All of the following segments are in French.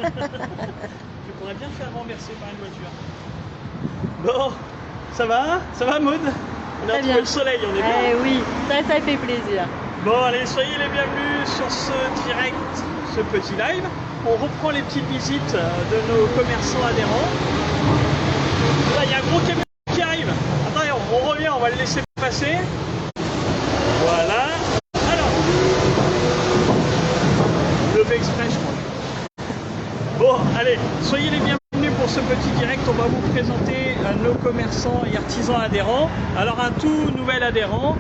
Je pourrais bien faire renverser par une voiture. Bon, ça va? Ça va, Maud? On a trouvé le soleil, on est bien. Oui, ça fait plaisir. Bon, allez, soyez les bienvenus sur ce direct, ce petit live. On reprend les petites visites de nos commerçants adhérents. Là, il y a un gros camion qui arrive. Attendez, on revient, on va le laisser passer. Voilà. Alors, le fait exprès, je crois. Bon, allez, soyez les bienvenus pour ce petit direct. On va vous présenter nos commerçants et artisans adhérents. Alors, un tout nouvel adhérent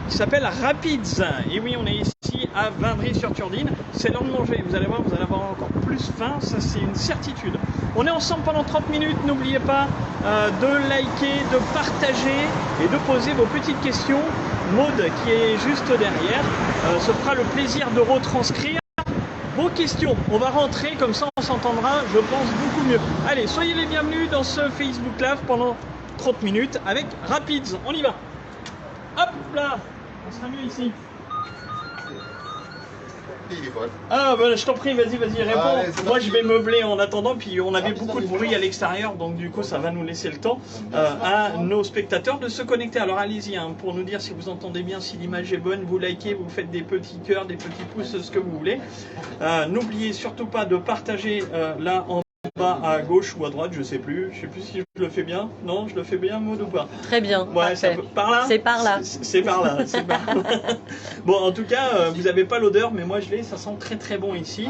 qui s'appelle Rapids. Et oui, on est ici à Vindry-sur-Turdine. C'est l'heure de manger. Vous allez voir, vous allez avoir encore plus faim. Ça, c'est une certitude. On est ensemble pendant 30 minutes. N'oubliez pas de liker, de partager et de poser vos petites questions. Maud, qui est juste derrière, se fera le plaisir de retranscrire vos questions. On va rentrer, comme ça on s'entendra, je pense, beaucoup mieux. Allez, soyez les bienvenus dans ce Facebook Live pendant 30 minutes avec Rapids. On y va. Hop là, on sera mieux ici. Ah ben je t'en prie, vas-y, réponds. Allez, moi je vais meubler en attendant, puis on avait beaucoup de bruit à l'extérieur, donc du coup ça va nous laisser le temps à nos spectateurs de se connecter. Alors allez-y, hein, pour nous dire si vous entendez bien, si l'image est bonne, vous likez, vous faites des petits cœurs, des petits pouces, ce que vous voulez. N'oubliez surtout pas de partager là en bas à gauche ou à droite, je sais plus si je le fais bien. Non, je le fais bien, Maud, ou pas? Très bien. Ouais, ça, par là. C'est par là. C'est par là. Bon, en tout cas, vous n'avez pas l'odeur, mais moi je l'ai. Ça sent très très bon ici.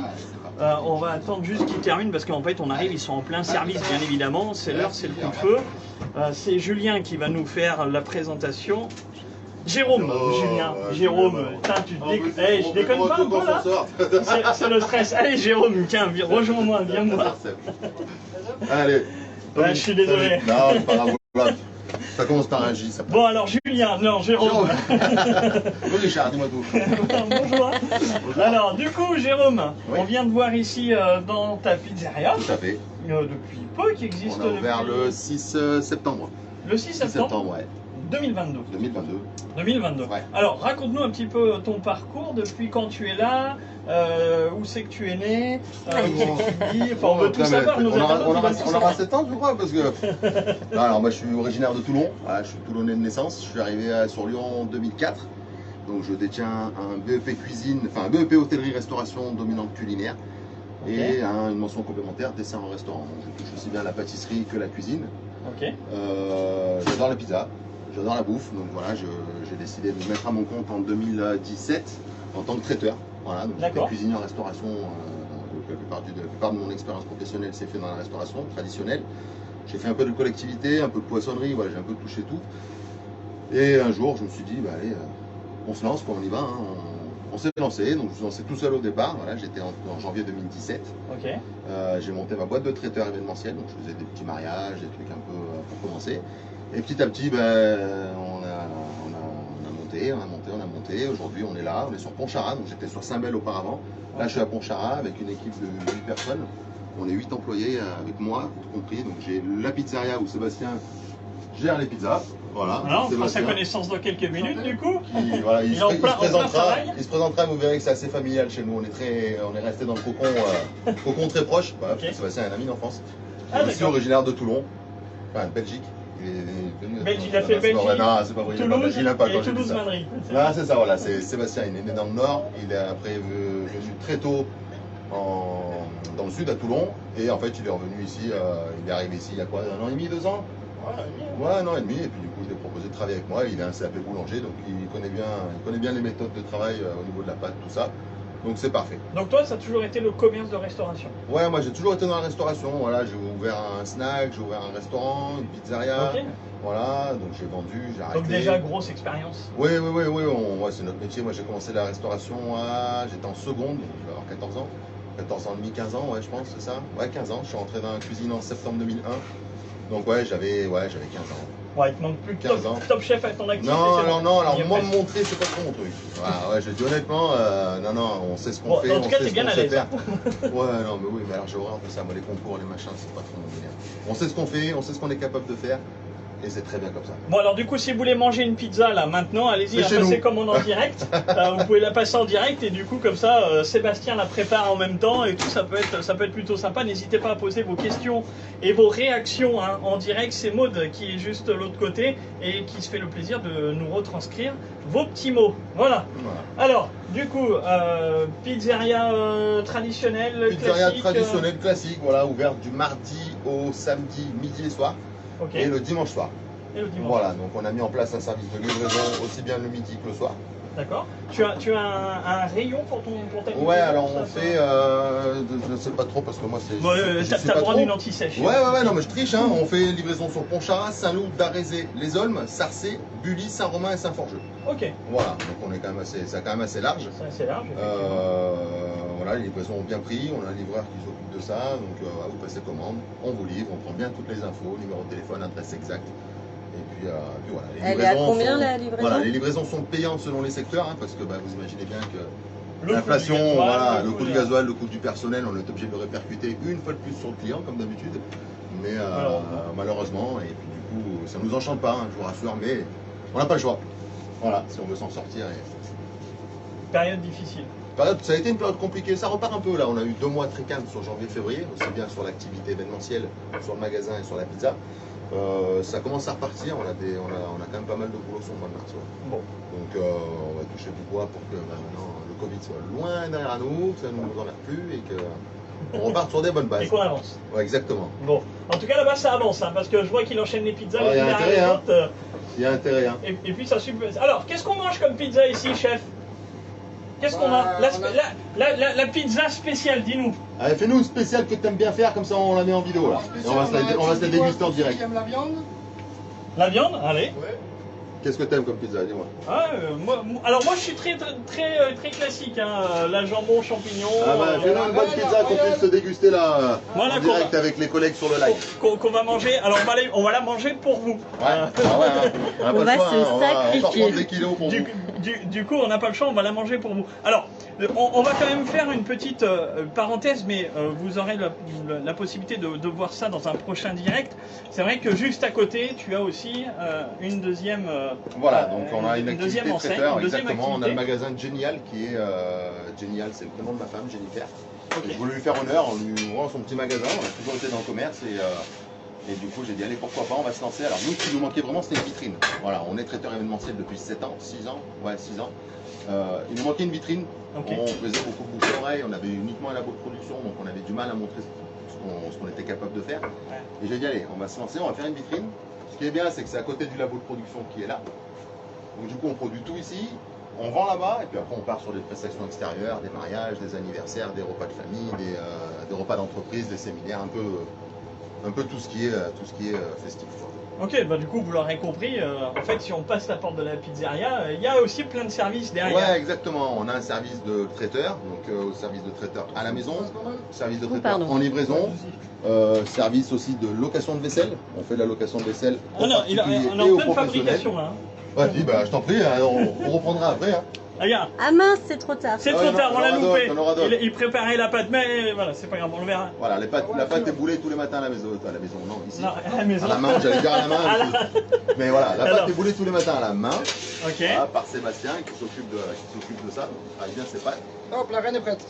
On va attendre juste qu'ils terminent parce qu'en fait on arrive, ils sont en plein service, bien évidemment. C'est l'heure, c'est le coup de feu. C'est Julien qui va nous faire la présentation. Jérôme, Jérôme, putain, je déconne pas un peu là. C'est le stress. Allez Jérôme, tiens, rejoins-moi, viens-moi. Allez. Ouais, je suis désolé. Non, c'est pas grave. Ça commence par un J. Ça bon alors Julien, non Jérôme. Bon Richard, dis-moi tout. Bonjour. Alors du coup Jérôme, oui. On vient de voir ici dans ta pizzeria. Tout à fait. Depuis peu, qui existe. On a ouvert le 6 septembre. Le 6 septembre, ouais. 2022. 2022. Ouais. Alors, raconte-nous un petit peu ton parcours, depuis quand tu es là, où c'est que tu es né, on veut tout savoir. On aura 7 ans, je crois, parce que... Alors, moi, je suis originaire de Toulon, je suis toulonnais de naissance, je suis arrivé sur Lyon en 2004, donc je détiens un BEP cuisine, enfin un BEP hôtellerie-restauration dominante culinaire, et une mention complémentaire dessert en restaurant. Donc, je touche aussi bien la pâtisserie que la cuisine. J'adore la pizza. J'adore la bouffe, donc voilà, j'ai décidé de me mettre à mon compte en 2017 en tant que traiteur. Voilà, donc j'étais cuisinier en restauration, la plupart de mon expérience professionnelle s'est fait dans la restauration traditionnelle. J'ai fait un peu de collectivité, un peu de poissonnerie, voilà, j'ai un peu touché tout. Et un jour, je me suis dit, bah, allez, on se lance, quoi, on y va. Hein, on s'est lancé, donc je me suis lancé tout seul au départ, voilà, j'étais en janvier 2017. J'ai monté ma boîte de traiteur événementiel, donc je faisais des petits mariages, des trucs un peu pour commencer. Et petit à petit, on a monté. Aujourd'hui, on est là, on est sur Pontcharra. Donc j'étais sur Saint-Bel auparavant. Là, je suis à Pontcharra avec une équipe de 8 personnes. On est 8 employés avec moi, tout compris. Donc j'ai la pizzeria où Sébastien gère les pizzas. Voilà. Alors, on fera sa connaissance dans quelques minutes, du coup. Il se présentera, vous verrez que c'est assez familial chez nous. On est resté dans le cocon très proche. Voilà, Sébastien est un ami d'enfance. Il est aussi originaire de Toulon, enfin de Belgique. Il a fait Belgique. Non, c'est pas vrai. Toulouse, il n'a pas et Toulouse, Madrid. Là, c'est ça, voilà. Sébastien, il est né dans le nord. Il est après venu très tôt dans le sud, à Toulon. Et en fait, il est revenu ici. Il est arrivé ici il y a quoi, 1 an et demi, 2 ans? Ouais, 1 an et demi. Et puis, du coup, je lui ai proposé de travailler avec moi. Il a un CAP boulanger, donc il connaît bien les méthodes de travail au niveau de la pâte, tout ça. Donc c'est parfait. Donc toi, ça a toujours été le commerce de restauration? Ouais, moi j'ai toujours été dans la restauration. Voilà, j'ai ouvert un snack, j'ai ouvert un restaurant, une pizzeria. Voilà, donc j'ai vendu, j'ai arrêté. Donc déjà grosse expérience? Oui, c'est notre métier. Moi j'ai commencé la restauration j'étais en seconde, donc je vais avoir 14 ans. 14 ans et demi, 15 ans, ouais, je pense, c'est ça. Ouais, 15 ans. Je suis rentré dans la cuisine en septembre 2001. Donc ouais, j'avais 15 ans. Ouais, il te manque plus que top chef à ton actif. Non, alors moi me montrer, c'est pas trop mon truc. Ouais, je dis honnêtement, non, on sait ce qu'on fait, en tout cas, t'es bien à l'aise. Ouais, non, mais oui, mais alors j'ai horreur de ça, moi les concours, les machins, c'est pas trop mon délire. On sait ce qu'on fait, on sait ce qu'on est capable de faire, Et c'est très bien comme ça. Bon alors du coup si vous voulez manger une pizza là maintenant, allez-y, C'est chez passez nous. comme on est en direct. Vous pouvez la passer en direct et du coup comme ça Sébastien la prépare en même temps et tout, ça peut être plutôt sympa. N'hésitez pas à poser vos questions et vos réactions hein, en direct. C'est Maud qui est juste de l'autre côté et qui se fait le plaisir de nous retranscrire vos petits mots. Voilà. Alors du coup pizzeria traditionnelle, Pizzeria classique. traditionnelle, classique, voilà, ouverte du mardi au samedi, midi et soir. Ok. Et le dimanche soir. Et le dimanche. Voilà, donc on a mis en place un service de livraison aussi bien le midi que le soir. D'accord. Tu as un rayon pour ta livraison, Ouais, alors on ça, fait, je ne sais pas trop parce que moi c'est. Bon, je sais t'as pas droit trop. d'une anti-sèche. Ouais, non mais je triche, hein. On fait livraison sur Pontcharrat, Saint-Loup, Darézé, Les Olmes, Sarcé, Bully, Saint-Romain et Saint-Forgeux. Ok. Voilà, donc on est quand même c'est quand même assez large. C'est assez large. Effectivement. Voilà, les livraisons ont bien pris, on a un livreur qui s'occupe de ça, donc vous passez commande, on vous livre, on prend bien toutes les infos, numéro de téléphone, adresse exacte. Et puis voilà. Les Elle est à livraisons combien sont- la livraison? Voilà, les livraisons sont payantes selon les secteurs, hein, parce que vous imaginez bien que Le l'inflation, coût du gasoil, voilà, le le coût coût du de- gasoil, le coût du personnel, on est obligé de le répercuter une fois de plus sur le client, comme d'habitude. Mais malheureusement, et puis du coup, ça nous enchante pas, hein, je vous rassure, mais on n'a pas le choix. Voilà, si on veut s'en sortir. Période difficile. Ça a été une période compliquée, ça repart un peu là. On a eu 2 mois très calmes sur janvier-février, aussi bien sur l'activité événementielle, sur le magasin et sur la pizza. Ça commence à repartir, on a quand même pas mal de boulot sur le mois de mars. Ouais. Bon. Donc on va toucher du bois pour que maintenant le Covid soit loin derrière nous, que ça ne nous emmerde plus et qu'on reparte sur des bonnes bases. Et qu'on avance. Ouais, exactement. Bon. En tout cas là-bas ça avance, hein, parce que je vois qu'il enchaîne les pizzas Ah, les y a unes intérêt, derrière les hein. autres, Il y a intérêt, hein. et puis ça suit. Alors, qu'est-ce qu'on mange comme pizza ici, chef? Qu'est-ce qu'on a la pizza spéciale, dis-nous. Allez, fais-nous une spéciale que tu aimes bien faire, comme ça on la met en vidéo là. Et on va se la déguster en direct. Qui aime la viande? La viande, allez. Ouais. Qu'est-ce que tu aimes comme pizza, dis-moi. Ah, alors moi je suis très classique, hein. La jambon, champignon. Ah bah, fais-nous une bonne pizza qu'on puisse se déguster là Voilà, en direct avec les collègues sur le live. qu'on va manger. Alors on va la manger pour vous. Ouais, ah ouais, hein. On a pas On le va choix, se hein. On va sacrifier. encore prendre des kilos pour vous. Du coup, on n'a pas le choix, on va la manger pour vous. Alors, on va quand même faire une petite parenthèse, mais vous aurez la possibilité de voir ça dans un prochain direct. C'est vrai que juste à côté, tu as aussi une deuxième. Voilà, donc on a une activité deuxième enseigne, traiteur, une deuxième exactement. On a le activité. magasin Genial qui est Genial, c'est le prénom de ma femme, Jennifer. Et je voulais lui faire honneur en lui ouvrant son petit magasin. On a toujours été dans le commerce et du coup j'ai dit allez pourquoi pas, on va se lancer. Alors nous, ce qui nous manquait vraiment, c'était une vitrine. Voilà, on est traiteur événementiel depuis 7 ans, 6 ans, ouais 6 ans. Il nous manquait une vitrine. Ok. On faisait beaucoup de bouche-oreille, on avait uniquement un labo de production, donc on avait du mal à montrer ce qu'on était capable de faire. Ouais. Et j'ai dit allez, on va se lancer, on va faire une vitrine. Ce qui est bien, c'est que c'est à côté du labo de production qui est là. Donc du coup, on produit tout ici, on vend là-bas, et puis après on part sur des prestations extérieures, des mariages, des anniversaires, des repas de famille, des repas d'entreprise, des séminaires, un peu tout ce qui est festif. Quoi. Ok, bah du coup, vous l'aurez compris, en fait, si on passe la porte de la pizzeria, il y a aussi plein de services derrière. Ouais, exactement. On a un service de traiteur, donc service de traiteur à la maison, service de traiteur pardon. en livraison, service aussi de location de vaisselle. On fait de la location de vaisselle aux Ah non, particuliers on est et en aux pleine professionnels. fabrication là. Hein. Ouais, dis, bah, je t'en prie, hein, on reprendra après. Hein. Ah, regarde, Ah mince, c'est trop tard. c'est Ah, trop non, tard, on l'a on aura loupé. d'autres, on aura d'autres. Il préparait la pâte, mais voilà, c'est pas grave, on le verra. Voilà, la pâte est boulée tous les matins à la maison. Non, ici. Non, à la maison. À la main, j'allais dire à la main. Mais voilà, la Alors. pâte est boulée tous les matins à la main, Ok. voilà, par Sébastien qui s'occupe de ça, donc il travaille bien ses pâtes. Hop, la reine est prête.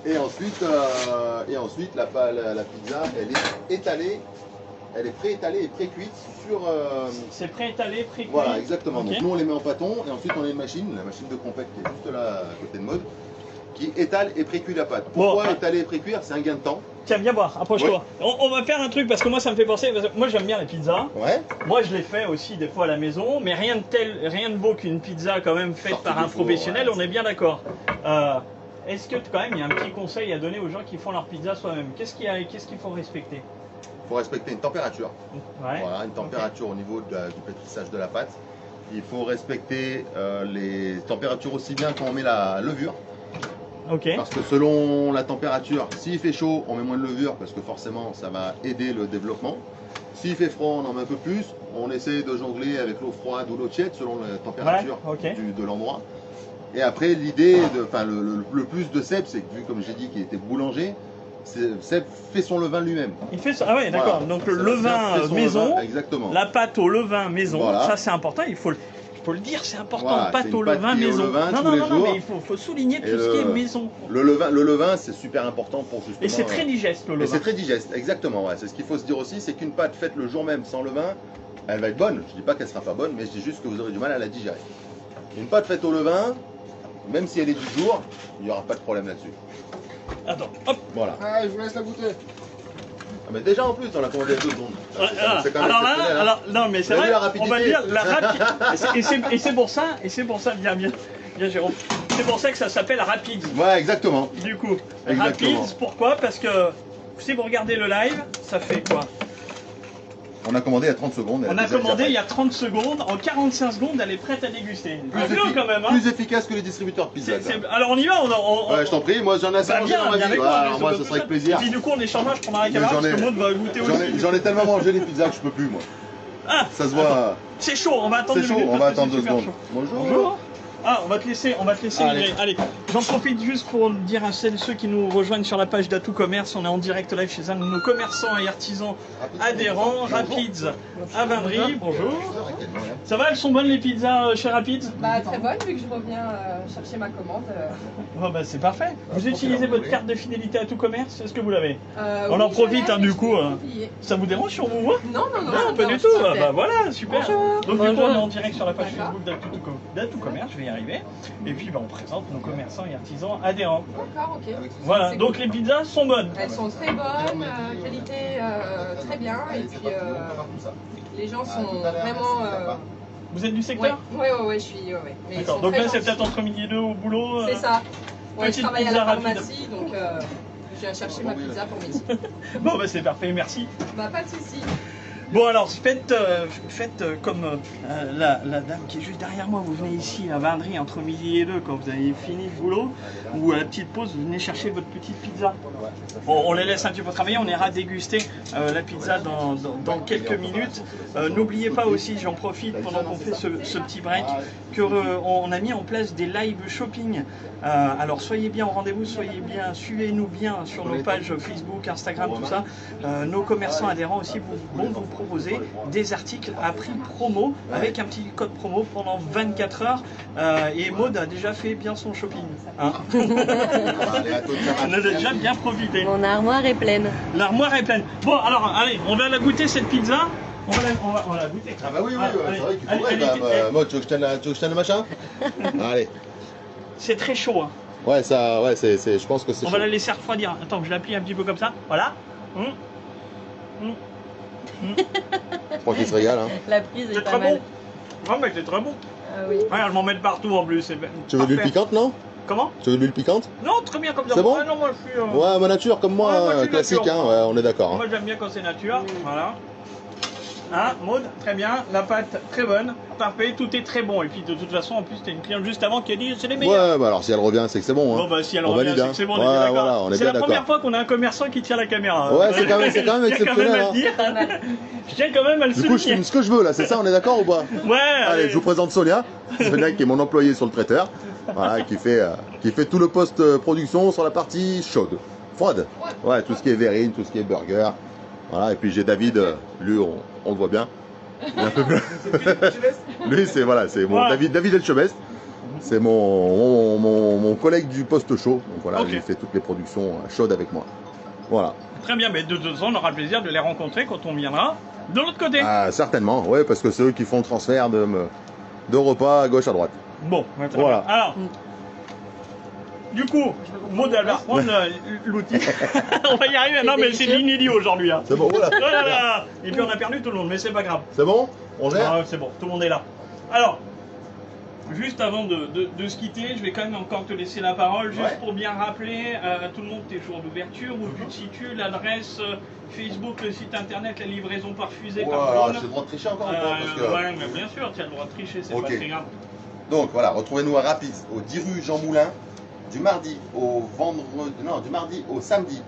Et ensuite la pizza, elle est étalée, elle est pré-étalée et pré-cuite sur... C'est préétalé, pré-cuit. Voilà, exactement. Ok. Donc nous on les met en pâton et ensuite on a une machine, la machine de compète qui est juste là à côté de Maud, qui étale et pré-cuit la pâte. Pourquoi Bon. étaler et pré-cuire? C'est un gain de temps. Tiens, viens voir, approche-toi. On va faire un truc parce que moi ça me fait penser. Parce que moi j'aime bien les pizzas. Ouais. Moi je les fais aussi des fois à la maison, mais rien de beau qu'une pizza quand même faite Sortie par du un four, professionnel, ouais. on est bien d'accord. Est-ce que quand même il y a un petit conseil à donner aux gens qui font leur pizza soi-même? Qu'est-ce qu'il faut respecter? Il faut respecter une température. Ouais. Voilà, une température au niveau du pétrissage de la pâte. Il faut respecter les températures aussi bien quand on met la levure. Ok. Parce que selon la température, s'il fait chaud, on met moins de levure parce que forcément ça va aider le développement. S'il fait froid, on en met un peu plus. On essaie de jongler avec l'eau froide ou l'eau tiède selon la température Ouais, ok. de l'endroit. Et après, l'idée, le plus de cèpes, c'est que vu comme j'ai dit qu'il était boulanger, Seb fait son levain lui-même. Il fait ça. Ah ouais, d'accord. Voilà. Donc le Sébastien levain fait son maison, levain, exactement. la pâte au levain maison, Voilà. ça c'est important, il faut le dire, c'est important, Voilà, pâte c'est une au pâte levain qui est au maison. levain Non, tous non, les non, non, jours. mais il faut souligner tout Et ce qui est maison. Le levain c'est super important pour justement... Et c'est très digeste le Et levain. c'est très digeste, exactement. Ouais. C'est ce qu'il faut se dire aussi, c'est qu'une pâte faite le jour même sans levain, elle va être bonne. Je dis pas qu'elle sera pas bonne, mais je dis juste que vous aurez du mal à la digérer. Une pâte faite au levain, même si elle est du jour, il n'y aura pas de problème là-dessus. Attends, hop. Voilà. Ah, je vous laisse la goûter. Ah, mais déjà en plus, on a commandé à 2 secondes. Voilà. C'est quand même Alors là, exceptionnel, hein. alors, non mais c'est Vous avez vrai, vu la rapidité on va dire la rapide. Et c'est pour ça, bien Jérôme. C'est pour ça que ça s'appelle rapide. Ouais, exactement. Du coup, Exactement. rapide, pourquoi? Parce que si vous regardez le live, ça fait quoi? On a commandé à 30 secondes. elle On est a déjà commandé il y prête. a 30 secondes, en 45 secondes, elle est prête à déguster. Plus, Un peu quand même, hein. plus efficace que les distributeurs de pizza. Alors on y va, Ouais, je t'en prie, moi j'en ai assez Bah, mangé dans ma vie. avec Ouais, moi, alors moi, mais ce c'est serait avec tout plaisir. ça. Et puis du coup, on échangera, je prendrai la Mais caméra j'en parce ai- que Maud va goûter aussi. J'en ai tellement mangé les pizzas que je peux plus, moi. Ah, Ça se voit. c'est chaud, on va attendre C'est 2 chaud, minutes on va parce que attendre c'est 2 super secondes. chaud. Bonjour. Bonjour. Ah, on va te laisser Allez. livrer. Allez, j'en profite juste pour dire à ceux qui nous rejoignent sur la page d'Atout Commerce, on est en direct live chez un de nos commerçants et artisans adhérents, Rapids à Vindry. Bonjour. Ça va, elles sont bonnes les pizzas chez Rapids? Bah, très bonne, vu que je reviens chercher ma commande. Oh, bah, c'est parfait. Vous utilisez votre carte de fidélité Atout Commerce? Est-ce que vous l'avez? On Oui, en profite, je l'ai, hein, du mais coup. je l'ai oublié. Ça vous dérange si on vous voit? Non, non, non. Non, pas du tout. s'il te Ah, plaît. bah voilà, super. Bonjour. Donc du coup, Bonjour. on est en direct sur la page D'accord. Facebook d'Atout Commerce, je vais y arriver. Et puis, bah, on présente nos commerçants et artisans adhérents. D'accord, ok. Voilà, C'est donc cool. les pizzas sont bonnes. Elles sont très bonnes, qualité très bien, et puis les gens sont vraiment. Vous êtes du Ouais, secteur? ouais, je suis. Ouais. Mais ils D'accord, sont donc très là c'est gentils. peut-être entre midi et deux au boulot. C'est ça. Ouais, je petite travaille à pizza la rapide. pharmacie, donc je viens chercher ma pizza pour midi. Bon, bah c'est parfait, merci. Bah, pas de soucis. Bon, alors faites comme la dame qui est juste derrière moi. Vous venez ici à Vindry entre midi et deux quand vous avez fini le boulot, ou à la petite pause, vous venez chercher votre petite pizza. Bon, on les laisse un petit peu travailler, on ira déguster la pizza dans quelques minutes. N'oubliez pas aussi, j'en profite pendant qu'on fait ce petit break, qu'on a mis en place des live shopping. Alors soyez bien au rendez-vous, suivez-nous bien sur nos pages Facebook, Instagram, tout ça. Nos commerçants adhérents aussi vont vous proposer des articles à prix promo avec un petit code promo pendant 24 heures. Et Maud a déjà fait bien son shopping. Hein. On a déjà bien profité. Mon armoire est pleine. L'armoire est pleine. Bon, alors, allez, on va la goûter cette pizza. On va la goûter. Ah bah oui, Allez, c'est vrai qu'il allez, faudrait allez, quand même. Moi, tu veux que je t'aime le machin? Allez. C'est très chaud. Hein. Ouais, ça, ouais, je pense que c'est On va la laisser refroidir. Attends, je la plie un petit peu comme ça. Voilà. Je crois qu'il se régale. Hein. La prise est C'est pas très mal. bon. Non, mais c'est très bon. Ah oui. Regarde, je m'en mets partout en plus. Tu veux de l'huile piquante, non? Comment? Tu veux de l'huile piquante? Non, très bien comme ça. C'est bon? Ouais, non, moi je suis. Ouais, ma nature, comme moi, Ouais, moi, je suis classique, nature. hein, ouais, on est d'accord. Hein. Moi j'aime bien quand c'est nature. Voilà. Hein, Maud, très bien. La pâte, très bonne. Parfait, tout est très bon. Et puis de toute façon, en plus, t'as une cliente juste avant qui a dit c'est les meilleurs. Ouais, bah alors si elle revient, c'est que c'est bon. Hein. Bon, bah si elle On revient, valide, c'est hein. que c'est bon, on Ouais, est bien d'accord. voilà, on est C'est bien la première d'accord. fois qu'on a un commerçant qui tient la caméra. Ouais, c'est quand même Je tiens quand même exceptionnel. à le Hein. dire. Je tiens quand même à le Du coup, je souligner. filme ce que je veux là, c'est ça, on est d'accord ou pas? Ouais, Allez, je vous présente Sonia. Sonia qui est mon employé sur le traiteur. Voilà, qui fait tout le post-production sur la partie chaude. Froide. Ouais, tout ce qui est verrine, tout ce qui est burger. Voilà, et puis j'ai David, lui, on le voit bien. Il est un peu plus... Lui, c'est voilà, c'est mon Voilà. David Elchebest. C'est mon collègue du poste chaud. Donc voilà, Ok. il fait toutes les productions chaudes avec moi. Voilà. Très bien, mais de toute façon, on aura le plaisir de les rencontrer quand on viendra de l'autre côté. Ah, certainement, ouais, parce que c'est eux qui font le transfert de repas à gauche à droite. Bon, ouais, très Voilà. bien. Alors, du coup, Maud, elle va reprendre l'outil. On va y arriver. Non, mais c'est de l'inédit aujourd'hui. Hein. C'est bon, voilà. Oh là là. Et puis on a perdu tout le monde, mais c'est pas grave. C'est bon? On gère? Ah, c'est bon, tout le monde est là. Alors, juste avant de se quitter, je vais quand même encore te laisser la parole, juste Ouais. pour bien rappeler à tout le monde tes jours d'ouverture, où tu te situes, l'adresse Facebook, le site internet, la livraison par fusée, par Voilà, drone. j'ai le droit de tricher encore ou pas? Parce que... Ouais, mais bien sûr, tu as le droit de tricher, c'est Ok. pas très grave. Donc voilà, retrouvez-nous à Rapids, au 10 rue Jean Moulin, du mardi au samedi,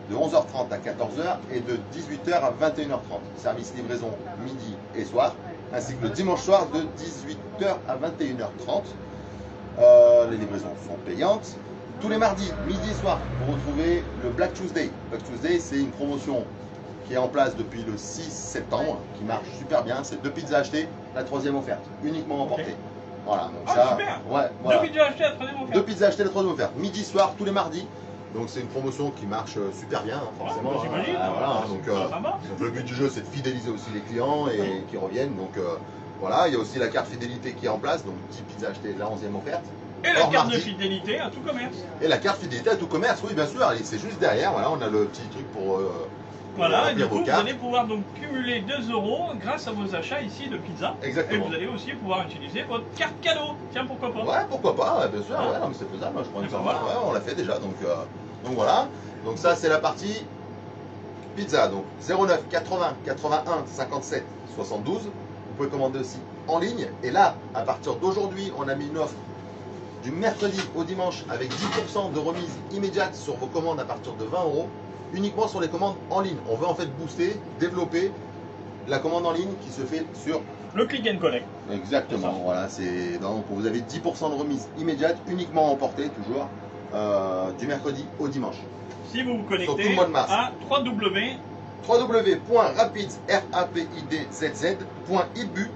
de 11h30 à 14h et de 18h à 21h30. Service livraison midi et soir, ainsi que le dimanche soir de 18h à 21h30. Les livraisons sont payantes. Tous les mardis, midi et soir, vous retrouvez le Black Tuesday. Black Tuesday, c'est une promotion qui est en place depuis le 6 septembre, qui marche super bien. C'est 2 pizzas achetées, la 3e offerte, uniquement emportée. Okay. Voilà, donc ah, ça. Super. Ouais, voilà. 2 pizzas achetées, la 3e offerte. 2 pizzas achetées, la 3e offerte. Midi, soir, tous les mardis. Donc c'est une promotion qui marche super bien, forcément. Ouais, j'imagine. Voilà, donc le but du jeu, c'est de fidéliser aussi les clients et qui reviennent. Donc voilà, il y a aussi la carte fidélité qui est en place, donc 10 pizzas achetées, la 11e offerte. Et la carte de fidélité à tout commerce. Et la carte fidélité à tout commerce, oui, bien sûr, c'est juste derrière. Voilà, on a le petit truc pour. Voilà, et du coup, vous allez pouvoir donc cumuler 2 € grâce à vos achats ici de pizza. Exactement. Et vous allez aussi pouvoir utiliser votre carte cadeau. Tiens, pourquoi pas? Ouais, pourquoi pas, ouais, bien sûr, ouais, non, mais c'est faisable, je crois que ça va. Ouais, on l'a fait déjà, donc voilà. Donc ça, c'est la partie pizza. Donc 09 80 81 57 72. Vous pouvez commander aussi en ligne. Et là, à partir d'aujourd'hui, on a mis une offre du mercredi au dimanche avec 10% de remise immédiate sur vos commandes à partir de 20 €, uniquement sur les commandes en ligne. On veut en fait booster, développer la commande en ligne qui se fait sur le click and collect. Exactement, voilà, c'est donc vous avez 10% de remise immédiate, uniquement emportée toujours, du mercredi au dimanche. Si vous vous connectez sur tout le mois de mars. À www.rapids.idbu.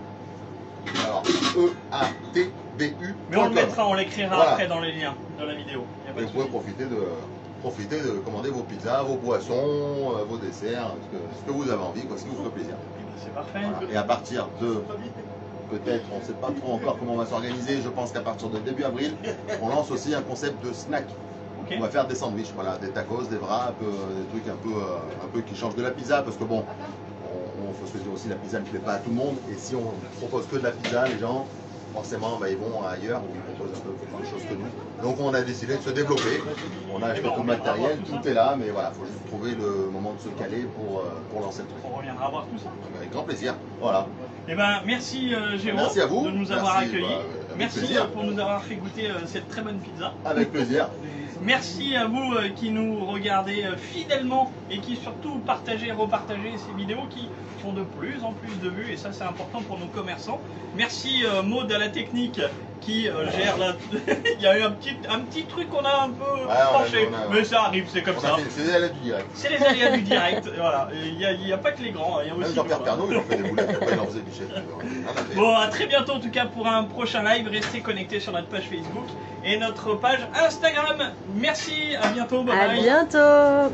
Alors EATBU. Mais on le mettra, on l'écrira voilà. Après dans les liens de la vidéo. Et vous pouvez profiter de commander vos pizzas, vos boissons, vos desserts, ce que vous avez envie, quoi, ce qui vous fait plaisir. C'est parfait. Voilà. Et à partir de, peut-être, on ne sait pas trop encore comment on va s'organiser, je pense qu'à partir de début avril, on lance aussi un concept de snack. Okay. On va faire des sandwichs, voilà, des tacos, des wraps, des trucs un peu qui changent de la pizza, parce que bon, il faut se dire aussi, la pizza ne plaît pas à tout le monde, et si on propose que de la pizza, les gens, forcément, bah, ils vont ailleurs où ils proposent un peu plus de choses que nous. Donc on a décidé de se développer, on a acheté tout le matériel, tout est là, mais voilà, il faut juste trouver le moment de se caler pour lancer le truc. On reviendra voir tout ça. Avec grand plaisir, voilà. Eh ben, merci Jérôme merci à vous. De nous avoir accueillis. Merci plaisir. Pour nous avoir fait goûter cette très bonne pizza. Avec plaisir. Merci à vous qui nous regardez fidèlement et qui surtout partagez et repartagez ces vidéos qui font de plus en plus de vues et ça c'est important pour nos commerçants. Merci Maud à la technique qui gère la... Il y a eu un petit truc qu'on a un peu penché, mais ça arrive, c'est comme ça. C'est les aléas du direct. C'est les aléas du direct, voilà. Il n'y a pas que les grands, il y a aussi... Même Jean-Pierre Pernaut, il en fait des boulettes, il en faisait du chef. Bon, à très bientôt en tout cas pour un prochain live. Restez connectés sur notre page Facebook et notre page Instagram. Merci, à bientôt, bye bye. À bientôt.